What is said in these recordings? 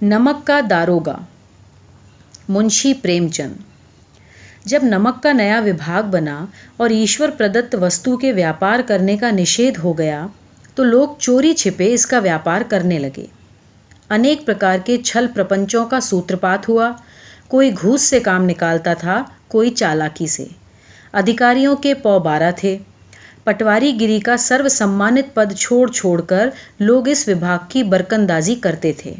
नमक का दारोगा। मुंशी प्रेमचंद। जब नमक का नया विभाग बना और ईश्वर प्रदत्त वस्तु के व्यापार करने का निषेध हो गया तो लोग चोरी छिपे इसका व्यापार करने लगे। अनेक प्रकार के छल प्रपंचों का सूत्रपात हुआ। कोई घूस से काम निकालता था, कोई चालाकी से। अधिकारियों के पौ 12 थे। पटवारी गिरी का सर्व सम्मानित पद छोड़ छोड़कर लोग इस विभाग की बरकंदाजी करते थे।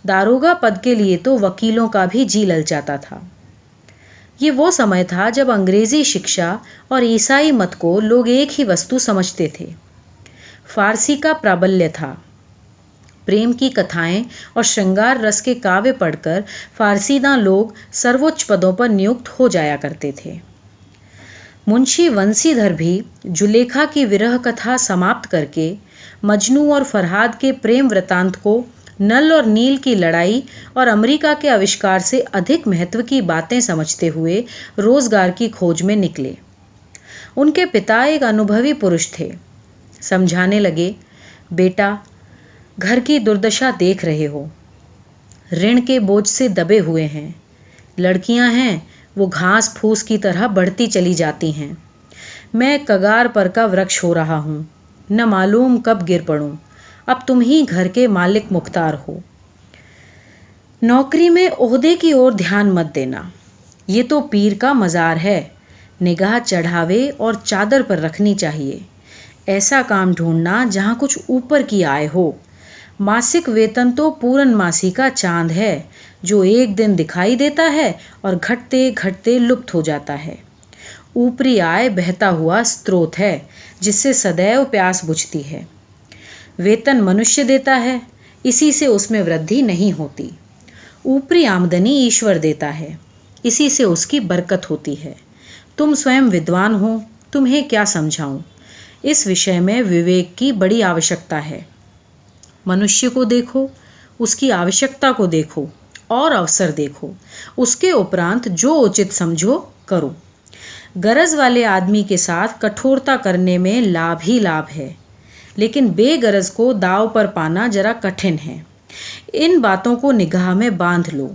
दारोगा पद के लिए तो वकीलों का भी जी ललचाता था। ये वो समय था जब अंग्रेजी शिक्षा और ईसाई मत को लोग एक ही वस्तु समझते थे। फारसी का प्राबल्य था। प्रेम की कथाएं और श्रृंगार रस के काव्य पढ़कर फारसीदां लोग सर्वोच्च पदों पर नियुक्त हो जाया करते थे। मुंशी वंशीधर भी जुलेखा की विरह कथा समाप्त करके मजनू और फरहाद के प्रेम वृतांत को नल और नील की लड़ाई और अमेरिका के आविष्कार से अधिक महत्व की बातें समझते हुए रोजगार की खोज में निकले। उनके पिता एक अनुभवी पुरुष थे। समझाने लगे, बेटा, घर की दुर्दशा देख रहे हो, ऋण के बोझ से दबे हुए हैं। लड़कियां हैं, वो घास फूस की तरह बढ़ती चली जाती हैं। मैं कगार पर का वृक्ष हो रहा हूं, न मालूम कब गिर पड़ूं। अब तुम ही घर के मालिक मुख्तार हो। नौकरी में ओहदे की ओर ध्यान मत देना, ये तो पीर का मजार है। निगाह चढ़ावे और चादर पर रखनी चाहिए। ऐसा काम ढूंढना जहां कुछ ऊपर की आय हो। मासिक वेतन तो पूरनमासी का चांद है, जो एक दिन दिखाई देता है और घटते घटते लुप्त हो जाता है। ऊपरी आय बहता हुआ स्रोत है, जिससे सदैव प्यास बुझती है। वेतन मनुष्य देता है, इसी से उसमें वृद्धि नहीं होती। ऊपरी आमदनी ईश्वर देता है, इसी से उसकी बरकत होती है। तुम स्वयं विद्वान हो, तुम्हें क्या समझाऊं। इस विषय में विवेक की बड़ी आवश्यकता है। मनुष्य को देखो, उसकी आवश्यकता को देखो और अवसर देखो। उसके उपरांत जो उचित समझो करो। गरज वाले आदमी के साथ कठोरता करने में लाभ ही लाभ है, लेकिन बेगरज को दाव पर पाना जरा कठिन है। इन बातों को निगाह में बांध लो,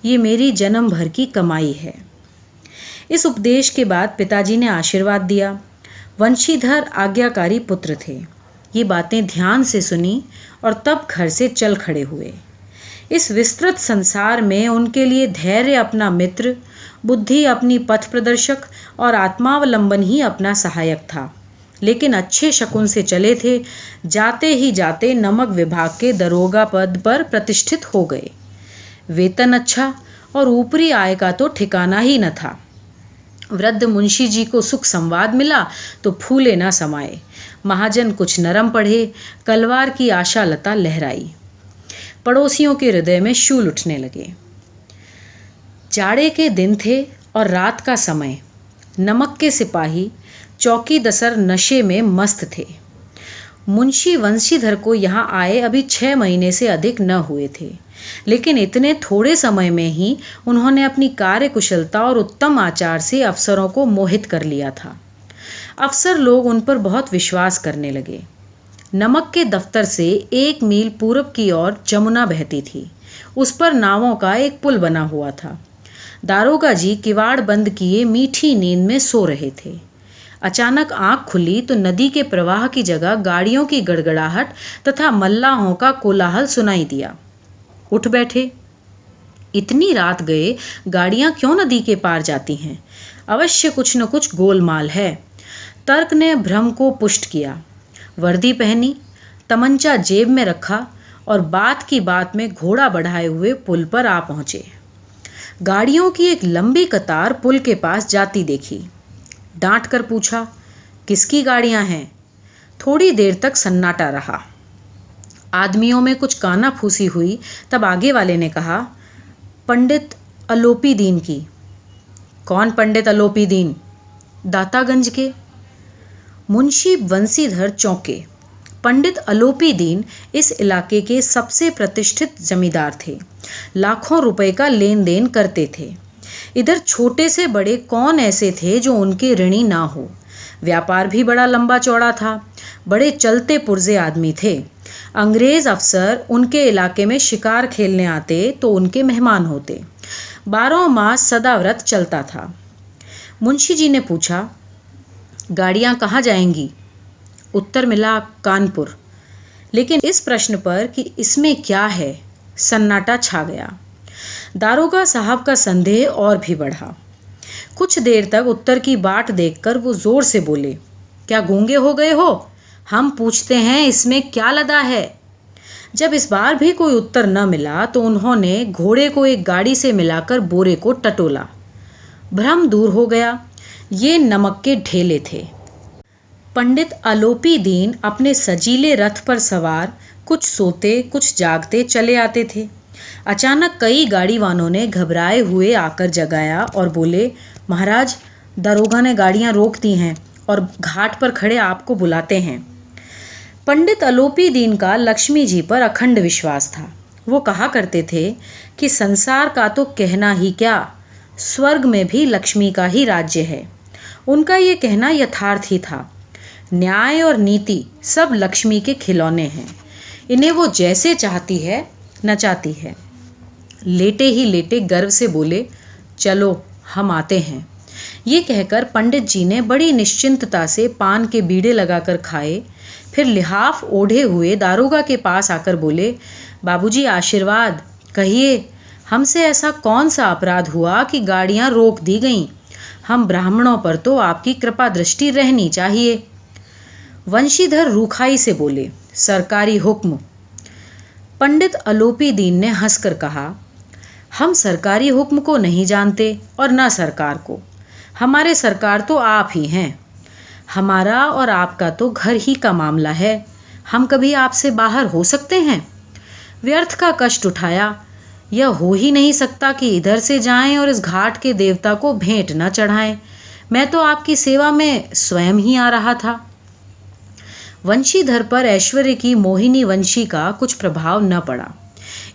ये मेरी जन्म भर की कमाई है। इस उपदेश के बाद पिताजी ने आशीर्वाद दिया। वंशीधर आज्ञाकारी पुत्र थे। ये बातें ध्यान से सुनी और तब घर से चल खड़े हुए। इस विस्तृत संसार में उनके लिए धैर्य अपना मित्र, बुद्धि अपनी पथ प्रदर्शक और आत्मावलंबन ही अपना सहायक था। लेकिन अच्छे शकुन से चले थे। जाते ही जाते नमक विभाग के दरोगा पद पर प्रतिष्ठित हो गए। वेतन अच्छा और ऊपरी आय का तो ठिकाना ही न था। वृद्ध मुंशी जी को सुख संवाद मिला तो फूले ना समाये। महाजन कुछ नरम पढ़े, कलवार की आशा लता लहराई। पड़ोसियों के हृदय में शूल उठने लगे। जाड़े के दिन थे और रात का समय। नमक के सिपाही चौकी दसर नशे में मस्त थे। मुंशी वंशीधर को यहाँ आए अभी 6 महीने से अधिक न हुए थे, लेकिन इतने थोड़े समय में ही उन्होंने अपनी कार्यकुशलता और उत्तम आचार से अफसरों को मोहित कर लिया था। अफसर लोग उन पर बहुत विश्वास करने लगे। नमक के दफ्तर से 1 मील पूरब की ओर जमुना बहती थी। उस पर नावों का एक पुल बना हुआ था। दारोगा जी किवाड़ बंद किए मीठी नींद में सो रहे थे। अचानक आंख खुली तो नदी के प्रवाह की जगह गाड़ियों की गड़गड़ाहट तथा मल्लाहों का कोलाहल सुनाई दिया। उठ बैठे। इतनी रात गए गाड़ियां क्यों नदी के पार जाती हैं? अवश्य कुछ न कुछ गोलमाल है। तर्क ने भ्रम को पुष्ट किया। वर्दी पहनी, तमंचा जेब में रखा और बात की बात में घोड़ा बढ़ाए हुए पुल पर आ पहुंचे। गाड़ियों की एक लंबी कतार पुल के पास जाती देखी। डांट कर पूछा, किसकी गाड़ियां हैं? थोड़ी देर तक सन्नाटा रहा। आदमियों में कुछ काना फूसी हुई। तब आगे वाले ने कहा, पंडित अलोपी दीन की। कौन पंडित अलोपी दीन? दातागंज के। मुंशी वंशीधर चौंके। पंडित अलोपी दीन इस इलाके के सबसे प्रतिष्ठित जमींदार थे। लाखों रुपए का लेन देन करते थे। इधर छोटे से बड़े कौन ऐसे थे जो उनके ऋणी ना हो। व्यापार भी बड़ा लंबा चौड़ा था। बड़े चलते पुर्जे आदमी थे। अंग्रेज अफसर उनके इलाके में शिकार खेलने आते तो उनके मेहमान होते। 12 मास सदा व्रत चलता था। मुंशी जी ने पूछा, गाड़ियां कहाँ जाएंगी? उत्तर मिला, कानपुर। लेकिन इस प्रश्न पर कि इसमें क्या है, सन्नाटा छा गया। दारोगा साहब का संदेह और भी बढ़ा। कुछ देर तक उत्तर की बाट देखकर वो जोर से बोले, क्या गूंगे हो गए हो? हम पूछते हैं इसमें क्या लदा है? जब इस बार भी कोई उत्तर न मिला तो उन्होंने घोड़े को एक गाड़ी से मिलाकर बोरे को टटोला। भ्रम दूर हो गया। ये नमक के ढेले थे। पंडित आलोपी दीन अपने सजीले रथ पर सवार कुछ सोते कुछ जागते चले आते थे। अचानक कई गाड़ीवानों ने घबराए हुए आकर जगाया और बोले, महाराज, दरोगा ने गाड़ियां रोक दी हैं और घाट पर खड़े आपको बुलाते हैं। पंडित आलोपी दीन का लक्ष्मी जी पर अखंड विश्वास था। वो कहा करते थे कि संसार का तो कहना ही क्या, स्वर्ग में भी लक्ष्मी का ही राज्य है। उनका ये कहना यथार्थ ही था। न्याय और नीति सब लक्ष्मी के खिलौने हैं। इन्हें वो जैसे चाहती है नचाती है। लेटे ही लेटे गर्व से बोले, चलो हम आते हैं। ये कहकर पंडित जी ने बड़ी निश्चिंतता से पान के बीड़े लगाकर खाए। फिर लिहाफ ओढ़े हुए दारोगा के पास आकर बोले, बाबूजी आशीर्वाद, कहिए हमसे ऐसा कौन सा अपराध हुआ कि गाड़ियां रोक दी गईं? हम ब्राह्मणों पर तो आपकी कृपा दृष्टि रहनी चाहिए। वंशीधर रूखाई से बोले, सरकारी हुक्म। पंडित आलोपी दीन ने हंसकर कहा, हम सरकारी हुक्म को नहीं जानते और न सरकार को। हमारे सरकार तो आप ही हैं। हमारा और आपका तो घर ही का मामला है। हम कभी आपसे बाहर हो सकते हैं? व्यर्थ का कष्ट उठाया। यह हो ही नहीं सकता कि इधर से जाएं और इस घाट के देवता को भेंट न चढ़ाएं। मैं तो आपकी सेवा में स्वयं ही आ रहा था। वंशीधर पर ऐश्वर्य की मोहिनी वंशी का कुछ प्रभाव न पड़ा।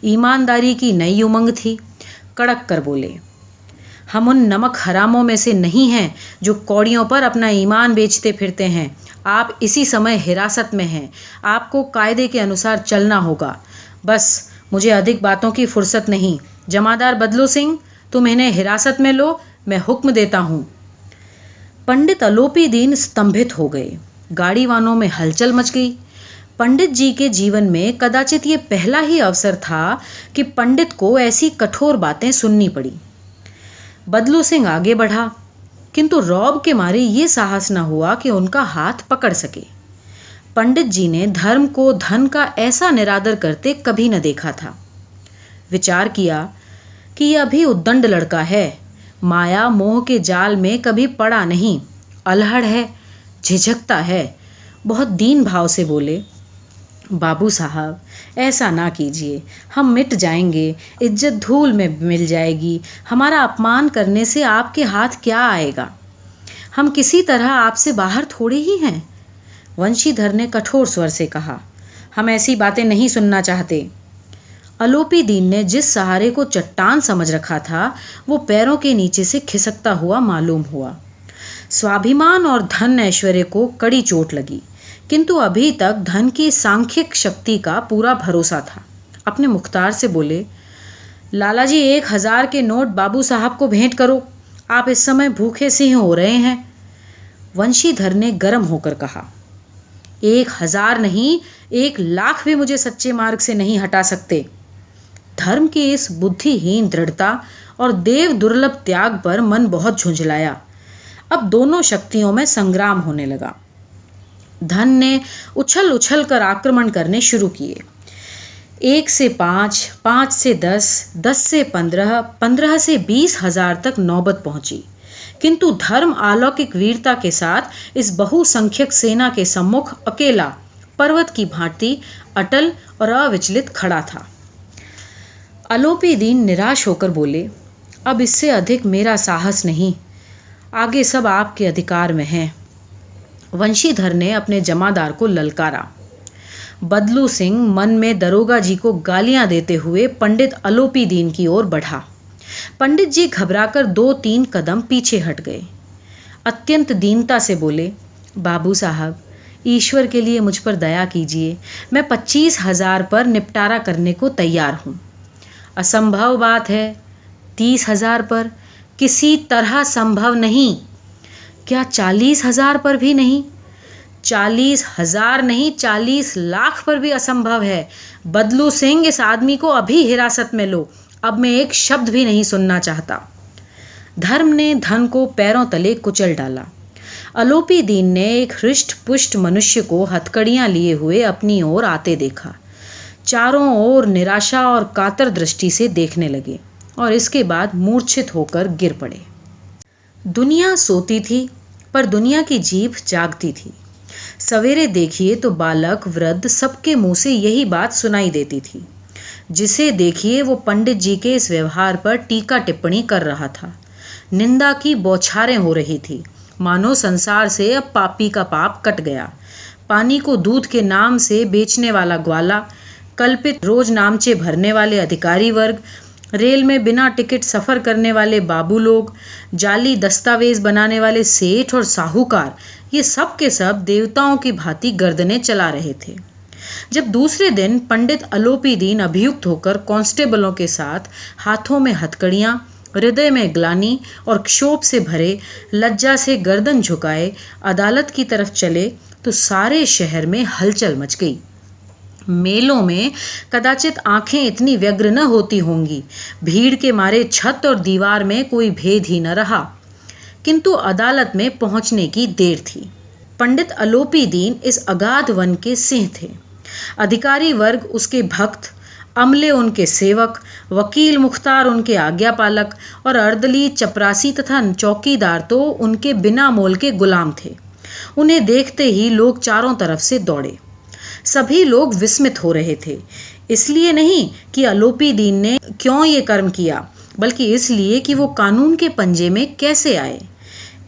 ईमानदारी की नई उमंग थी। कड़क कर बोले, हम उन नमक हरामों में से नहीं हैं जो कौड़ियों पर अपना ईमान बेचते फिरते हैं। आप इसी समय हिरासत में हैं। आपको कायदे के अनुसार चलना होगा। बस मुझे अधिक बातों की फुर्सत नहीं। जमादार बदलू सिंह, तुम इन्हें हिरासत में लो, मैं हुक्म देता हूँ। पंडित आलोपी दीन स्तंभित हो गए। गाड़ीवानों में हलचल मच गई। पंडित जी के जीवन में कदाचित ये पहला ही अवसर था कि पंडित को ऐसी कठोर बातें सुननी पड़ी। बदलू सिंह आगे बढ़ा, किंतु रौब के मारे ये साहस न हुआ कि उनका हाथ पकड़ सके। पंडित जी ने धर्म को धन का ऐसा निरादर करते कभी न देखा था। विचार किया कि यह अभी उद्दंड लड़का है, माया मोह के जाल में कभी पड़ा नहीं, अलहड़ है, झिझकता है। बहुत दीन भाव से बोले, बाबू साहब ऐसा ना कीजिए, हम मिट जाएंगे, इज्जत धूल में मिल जाएगी। हमारा अपमान करने से आपके हाथ क्या आएगा? हम किसी तरह आपसे बाहर थोड़े ही हैं। वंशीधर ने कठोर स्वर से कहा, हम ऐसी बातें नहीं सुनना चाहते। आलोपी दीन ने जिस सहारे को चट्टान समझ रखा था वो पैरों के नीचे से खिसकता हुआ मालूम हुआ। स्वाभिमान और धन ऐश्वर्य को कड़ी चोट लगी, किंतु अभी तक धन की सांख्यिक शक्ति का पूरा भरोसा था। अपने मुख्तार से बोले, लालाजी 1000 के नोट बाबू साहब को भेंट करो। आप इस समय भूखे सिंह हो रहे हैं। वंशीधर ने गर्म होकर कहा, 1000 नहीं, 1,00,000 भी मुझे सच्चे मार्ग से नहीं हटा सकते। धर्म की इस बुद्धिहीन दृढ़ता और देव दुर्लभ त्याग पर मन बहुत झुंझलाया। अब दोनों शक्तियों में संग्राम होने लगा। धन ने उछल उछल कर आक्रमण करने शुरू किए। 1 से 5, 5 से 10, 10 से 15, 15 से 20,000 तक नौबत पहुंची। किंतु धर्म अलौकिक वीरता के साथ इस बहुसंख्यक सेना के सम्मुख अकेला पर्वत की भांति अटल और अविचलित खड़ा था। आलोपी दीन निराश होकर बोले, अब इससे अधिक मेरा साहस नहीं, आगे सब आपके अधिकार में है। वंशीधर ने अपने जमादार को ललकारा। बदलू सिंह मन में दरोगा जी को गालियां देते हुए पंडित आलोपी दीन की ओर बढ़ा। पंडित जी घबराकर 2-3 कदम पीछे हट गए। अत्यंत दीनता से बोले, बाबू साहब ईश्वर के लिए मुझ पर दया कीजिए, मैं 25,000 पर निपटारा करने को तैयार हूँ। असंभव बात है, 30,000 पर किसी तरह संभव नहीं। क्या 40,000 पर भी नहीं? 40,000 नहीं, 40 लाख पर भी असंभव है। बदलू सिंह, इस आदमी को अभी हिरासत में लो, अब मैं एक शब्द भी नहीं सुनना चाहता। धर्म ने धन को पैरों तले कुचल डाला। अलोपी दीन ने एक हृष्ट पुष्ट मनुष्य को हथकड़ियां लिए हुए अपनी ओर आते देखा। चारों ओर निराशा और कातर दृष्टि से देखने लगे और इसके बाद मूर्छित होकर गिर पड़े। दुनिया सोती थी, पर दुनिया की जीभ जागती थी। सवेरे देखिए तो बालक वृद्ध सबके मुंह से यही बात सुनाई देती थी। जिसे देखिए वो पंडित जी के इस व्यवहार पर टीका टिप्पणी कर रहा था। निंदा की बौछारें हो रही थी, मानो संसार से अब पापी का पाप कट गया। पानी को दूध के नाम से बेचने वाला ग्वाला, कल्पित रोज नामचे भरने वाले अधिकारी वर्ग, रेल में बिना टिकट सफर करने वाले बाबू लोग, जाली दस्तावेज बनाने वाले सेठ और साहूकार, ये सब के सब देवताओं की भांति गर्दनें चला रहे थे। जब दूसरे दिन पंडित अलोपी दीन अभियुक्त होकर कांस्टेबलों के साथ हाथों में हथकड़ियां, हृदय में ग्लानि और क्षोभ से भरे, लज्जा से गर्दन झुकाए अदालत की तरफ चले तो सारे शहर में हलचल मच गई। मेलों में कदाचित आंखें इतनी व्यग्र न होती होंगी, भीड़ के मारे छत और दीवार में कोई भेद ही न रहा। किंतु अदालत में पहुंचने की देर थी। पंडित अलोपी दीन इस अगाध वन के सिंह थे। अधिकारी वर्ग उसके भक्त, अमले उनके सेवक, वकील मुख्तार उनके आज्ञापालक और अर्दली, चपरासी तथा चौकीदार तो उनके बिना मोल के गुलाम थे। उन्हें देखते ही लोग चारों तरफ से दौड़े। सभी लोग विस्मित हो रहे थे, इसलिए नहीं कि अलोपी दीन ने क्यों ये कर्म किया, बल्कि इसलिए कि वो कानून के पंजे में कैसे आए।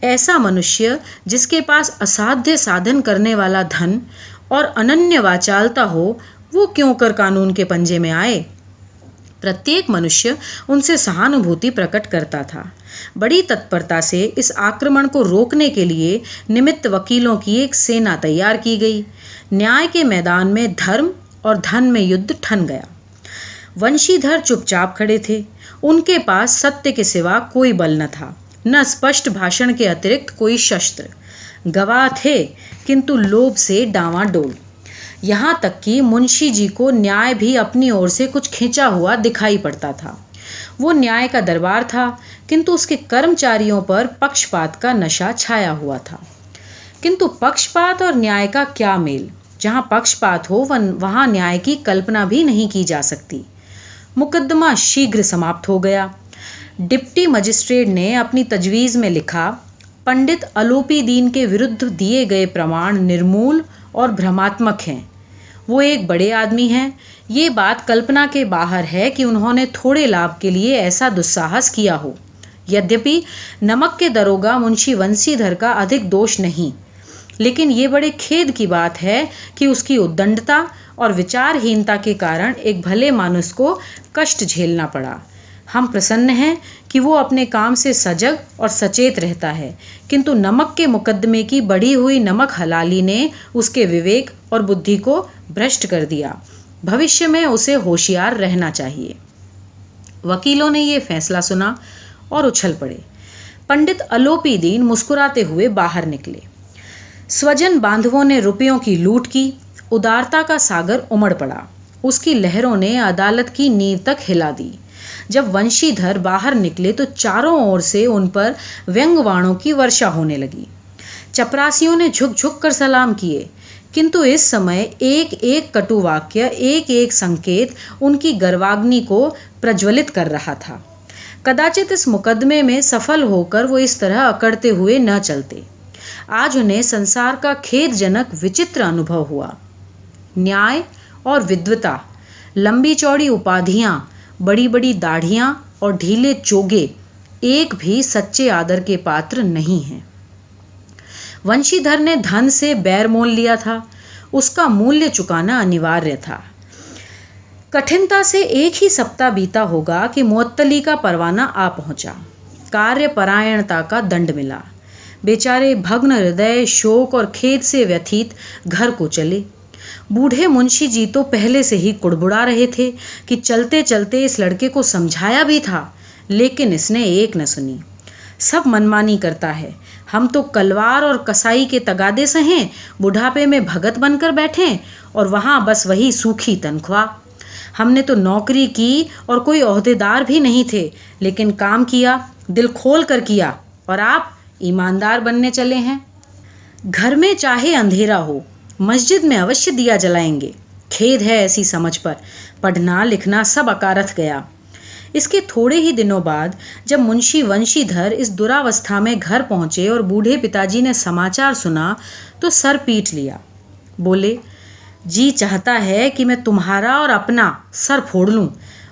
ऐसा मनुष्य जिसके पास असाध्य साधन करने वाला धन और अनन्य वाचालता हो, वो क्यों कर कानून के पंजे में आए। प्रत्येक मनुष्य उनसे सहानुभूति प्रकट करता था। बड़ी तत्परता से इस आक्रमण को रोकने के लिए निमित्त वकीलों की एक सेना तैयार की गई। न्याय के मैदान में धर्म और धन में युद्ध ठन गया। वंशीधर चुपचाप खड़े थे। उनके पास सत्य के सिवा कोई बल न था, न स्पष्ट भाषण के अतिरिक्त कोई शस्त्र। गवाह थे, किंतु लोभ से डांवाडोल। यहाँ तक कि मुंशी जी को न्याय भी अपनी ओर से कुछ खींचा हुआ दिखाई पड़ता था। वो न्याय का दरबार था, किंतु उसके कर्मचारियों पर पक्षपात का नशा छाया हुआ था। किंतु पक्षपात और न्याय का क्या मेल। जहाँ पक्षपात हो वहाँ न्याय की कल्पना भी नहीं की जा सकती। मुकदमा शीघ्र समाप्त हो गया। डिप्टी मजिस्ट्रेट ने अपनी तजवीज़ में लिखा, पंडित अलोपी दीन के विरुद्ध दिए गए प्रमाण निर्मूल और भ्रमात्मक हैं। वो एक बड़े आदमी हैं। ये बात कल्पना के बाहर है कि उन्होंने थोड़े लाभ के लिए ऐसा दुस्साहस किया हो। यद्यपि नमक के दरोगा मुंशी वंशीधर का अधिक दोष नहीं, लेकिन ये बड़े खेद की बात है कि उसकी उद्दंडता और विचारहीनता के कारण एक भले मानुस को कष्ट झेलना पड़ा। हम प्रसन्न हैं कि वो अपने काम से सजग और सचेत रहता है, किंतु नमक के मुकदमे की बढ़ी हुई नमक हलाली ने उसके विवेक और बुद्धि को भ्रष्ट कर दिया। भविष्य में उसे होशियार रहना चाहिए। वकीलों ने ये फैसला सुना और उछल पड़े। पंडित अलोपी दीन मुस्कुराते हुए बाहर निकले। स्वजन बांधवों ने रुपयों की लूट की। उदारता का सागर उमड़ पड़ा। उसकी लहरों ने अदालत की नींव तक हिला दी। जब वंशीधर बाहर निकले तो चारों ओर से उन पर व्यंग्यवाणों की वर्षा होने लगी। चपरासियों ने झुक झुक कर सलाम किए, किंतु इस समय एक एक कटु वाक्य, एक एक संकेत उनकी गर्वाग्नि को प्रज्वलित कर रहा था। कदाचित इस मुकदमे में सफल होकर वो इस तरह अकड़ते हुए न चलते। आज उन्हें संसार का खेदजनक विचित्र अनुभव हुआ। न्याय और विद्वता, लंबी चौड़ी उपाधियां, बड़ी बड़ी दाढ़ियां और ढीले चोगे एक भी सच्चे आदर के पात्र नहीं हैं। वंशीधर ने धन से बैर मोल लिया था, उसका मूल्य चुकाना अनिवार्य था। कठिनता से एक ही सप्ताह बीता होगा कि मुअत्तली का परवाना आ पहुंचा। कार्यपरायणता का दंड मिला। बेचारे भग्न हृदय, शोक और खेद से व्यथित घर को चले। बूढ़े मुंशी जी तो पहले से ही कुड़बुड़ा रहे थे कि चलते चलते इस लड़के को समझाया भी था, लेकिन इसने एक न सुनी। सब मनमानी करता है। हम तो कलवार और कसाई के तगादे सहें, बुढ़ापे में भगत बनकर बैठे और वहां बस वही सूखी तनख्वाह। हमने तो नौकरी की और कोई ओहदेदार भी नहीं थे, लेकिन काम किया, दिल खोल कर किया, और आप ईमानदार बनने चले हैं। घर में चाहे अंधेरा हो, मस्जिद में अवश्य दिया जलाएंगे। खेद है ऐसी समझ पर। पढ़ना लिखना सब अकारथ गया। इसके थोड़े ही दिनों बाद जब मुंशी वंशीधर इस दुरावस्था में घर पहुंचे और बूढ़े पिताजी ने समाचार सुना तो सर पीट लिया। बोले, जी चाहता है कि मैं तुम्हारा और अपना सर फोड़ लूं।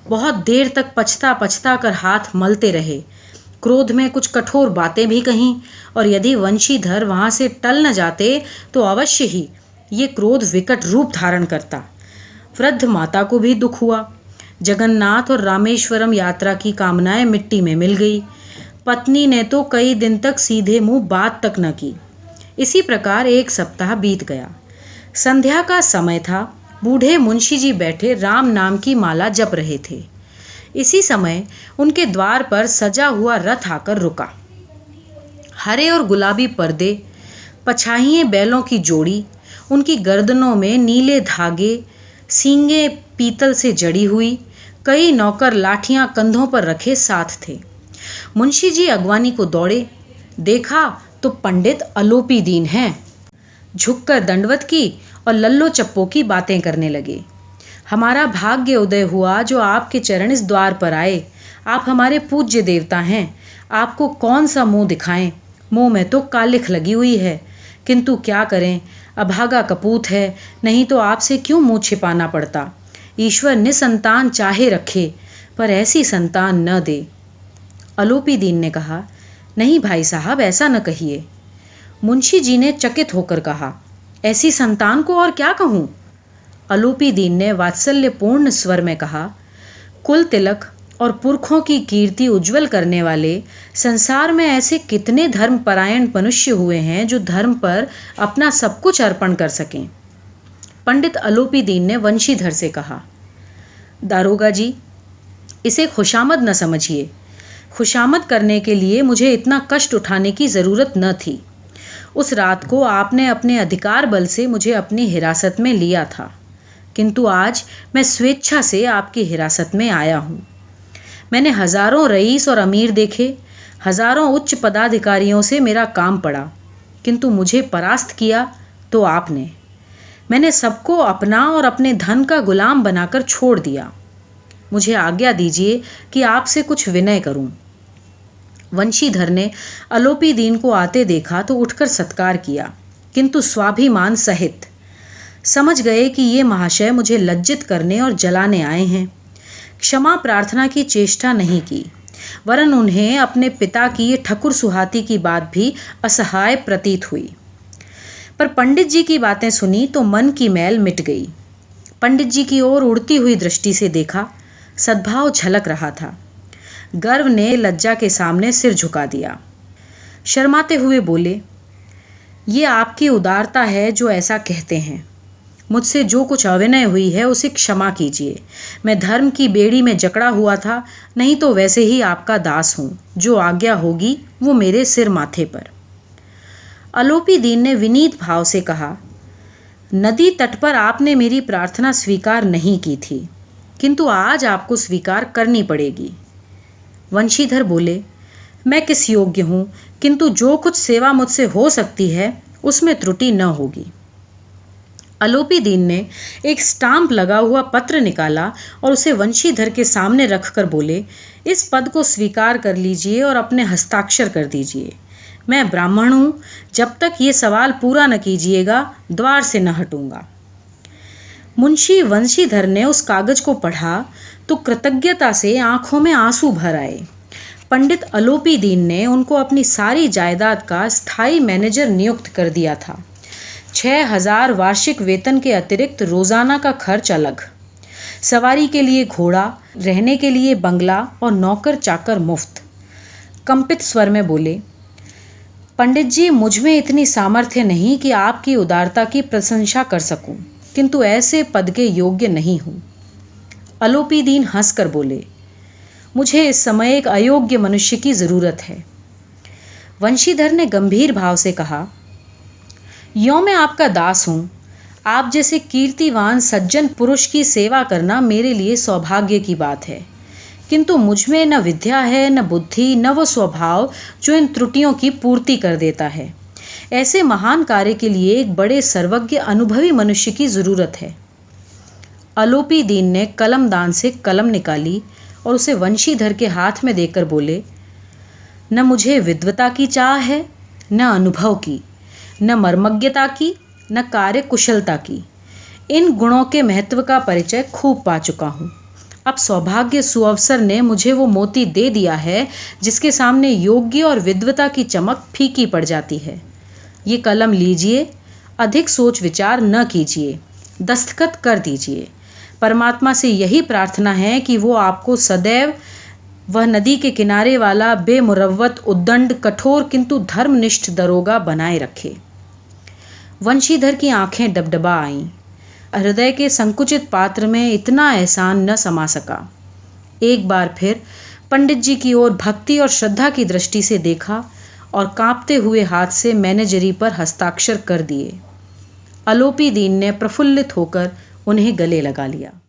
बहुत देर तक पछता पछता कर हाथ मलते रहे। क्रोध में कुछ कठोर बातें भी कहीं, और यदि वंशीधर वहां से टल न जाते तो अवश्य ही ये क्रोध विकट रूप धारण करता। वृद्ध माता को भी दुख हुआ। जगन्नाथ और रामेश्वरम यात्रा की कामनाएं मिट्टी में मिल गई। पत्नी ने तो कई दिन तक सीधे मुंह बात तक न की। इसी प्रकार एक सप्ताह बीत गया। संध्या का समय था। बूढ़े मुंशी जी बैठे राम नाम की माला जप रहे थे। इसी समय उनके द्वार पर सजा हुआ रथ आकर रुका। हरे और गुलाबी पर्दे, पछाहिए बैलों की जोड़ी, उनकी गर्दनों में नीले धागे, सींगे पीतल से जड़ी हुई, कई नौकर लाठियां कंधों पर रखे साथ थे। मुंशी जी अगवानी को दौड़े। देखा तो पंडित अलोपी दीन हैं। झुककर दंडवत की और लल्लो चप्पो की बातें करने लगे। हमारा भाग्य उदय हुआ जो आपके चरण इस द्वार पर आए। आप हमारे पूज्य देवता हैं। आपको कौन सा मुंह दिखाएं। मुंह में तो कालिख लगी हुई है, किंतु क्या करें, अभागा कपूत है, नहीं तो आपसे क्यों मुंह छिपाना पड़ता। ईश्वर निसंतान चाहे रखे, पर ऐसी संतान न दे। अलोपी दीन ने कहा, नहीं भाई साहब, ऐसा न कहिए। मुंशी जी ने चकित होकर कहा, ऐसी संतान को और क्या कहूं। अलोपी दीन ने वात्सल्यपूर्ण स्वर में कहा, कुल तिलक और पुरखों की कीर्ति उज्जवल करने वाले संसार में ऐसे कितने धर्मपरायण मनुष्य हुए हैं जो धर्म पर अपना सब कुछ अर्पण कर सकें। पंडित अलोपी दीन ने वंशीधर से कहा, दारोगा जी, इसे खुशामद न समझिए। खुशामद करने के लिए मुझे इतना कष्ट उठाने की जरूरत न थी। उस रात को आपने अपने अधिकार बल से मुझे अपनी हिरासत में लिया था, किंतु आज मैं स्वेच्छा से आपकी हिरासत में आया हूं। मैंने हजारों रईस और अमीर देखे, हजारों उच्च पदाधिकारियों से मेरा काम पड़ा, किंतु मुझे परास्त किया तो आपने। मैंने सबको अपना और अपने धन का गुलाम बनाकर छोड़ दिया। मुझे आज्ञा दीजिए कि आपसे कुछ विनय करूं। वंशीधर ने अलोपी दीन को आते देखा तो उठकर सत्कार किया, किंतु स्वाभिमान सहित। समझ गए कि ये महाशय मुझे लज्जित करने और जलाने आए हैं। क्षमा प्रार्थना की चेष्टा नहीं की, वरन उन्हें अपने पिता की ये ठकुर सुहाती की बात भी असहाय प्रतीत हुई। पर पंडित जी की बातें सुनी तो मन की मैल मिट गई। पंडित जी की ओर उड़ती हुई दृष्टि से देखा, सद्भाव झलक रहा था। गर्व ने लज्जा के सामने सिर झुका दिया। शर्माते हुए बोले, ये आपकी उदारता है जो ऐसा कहते हैं। मुझसे जो कुछ अविनय हुई है उसे क्षमा कीजिए। मैं धर्म की बेड़ी में जकड़ा हुआ था, नहीं तो वैसे ही आपका दास हूं। जो आज्ञा होगी वो मेरे सिर माथे पर। अलोपी दीन ने विनीत भाव से कहा, नदी तट पर आपने मेरी प्रार्थना स्वीकार नहीं की थी, किंतु आज आपको स्वीकार करनी पड़ेगी। वंशीधर बोले, मैं किस योग्य हूं, किंतु जो कुछ सेवा मुझसे हो सकती है उसमें त्रुटि न होगी। अलोपी दीन ने एक स्टाम्प लगा हुआ पत्र निकाला और उसे वंशीधर के सामने रखकर बोले, इस पद को स्वीकार कर लीजिए और अपने हस्ताक्षर कर दीजिए। मैं ब्राह्मण हूं, जब तक ये सवाल पूरा न कीजिएगा द्वार से न हटूंगा। मुंशी वंशीधर ने उस कागज को पढ़ा तो कृतज्ञता से आंखों में आंसू भर आए। पंडित अलोपी दीन ने उनको अपनी सारी जायदाद का स्थायी मैनेजर नियुक्त कर दिया था। 6,000 वार्षिक वेतन के अतिरिक्त रोजाना का खर्च अलग, सवारी के लिए घोड़ा, रहने के लिए बंगला और नौकर चाकर मुफ्त। कंपित स्वर में बोले, पंडित जी, मुझ में इतनी सामर्थ्य नहीं कि आपकी उदारता की प्रशंसा कर सकूं, किंतु ऐसे पद के योग्य नहीं हूं। अलोपी दीन हंसकर बोले, मुझे इस समय एक अयोग्य मनुष्य की जरूरत है। वंशीधर ने गंभीर भाव से कहा, यों मैं आपका दास हूं। आप जैसे कीर्तिवान सज्जन पुरुष की सेवा करना मेरे लिए सौभाग्य की बात है, किंतु मुझ में न विद्या है, न बुद्धि, न वो स्वभाव जो इन त्रुटियों की पूर्ति कर देता है। ऐसे महान कार्य के लिए एक बड़े सर्वज्ञ अनुभवी मनुष्य की जरूरत है। अलोपी दीन ने कलमदान से कलम निकाली और उसे वंशीधर के हाथ में देकर बोले, न मुझे विद्वता की चाह है, न अनुभव की, न मर्मज्ञता की, न कार्य कुशलता की। इन गुणों के महत्व का परिचय खूब पा चुका हूं। अब सौभाग्य सुअवसर ने मुझे वो मोती दे दिया है जिसके सामने योग्य और विद्वता की चमक फीकी पड़ जाती है। ये कलम लीजिए, अधिक सोच विचार न कीजिए, दस्तखत कर दीजिए। परमात्मा से यही प्रार्थना है कि वो आपको सदैव वह नदी के किनारे वाला बेमुरव्वत उद्दंड कठोर किंतु धर्मनिष्ठ दरोगा बनाए रखे। वंशीधर की आंखें डबडबा आईं। हृदय के संकुचित पात्र में इतना एहसान न समा सका। एक बार फिर पंडित जी की ओर भक्ति और श्रद्धा की दृष्टि से देखा और कांपते हुए हाथ से मैनेजरी पर हस्ताक्षर कर दिए। अलोपी दीन ने प्रफुल्लित होकर उन्हें गले लगा लिया।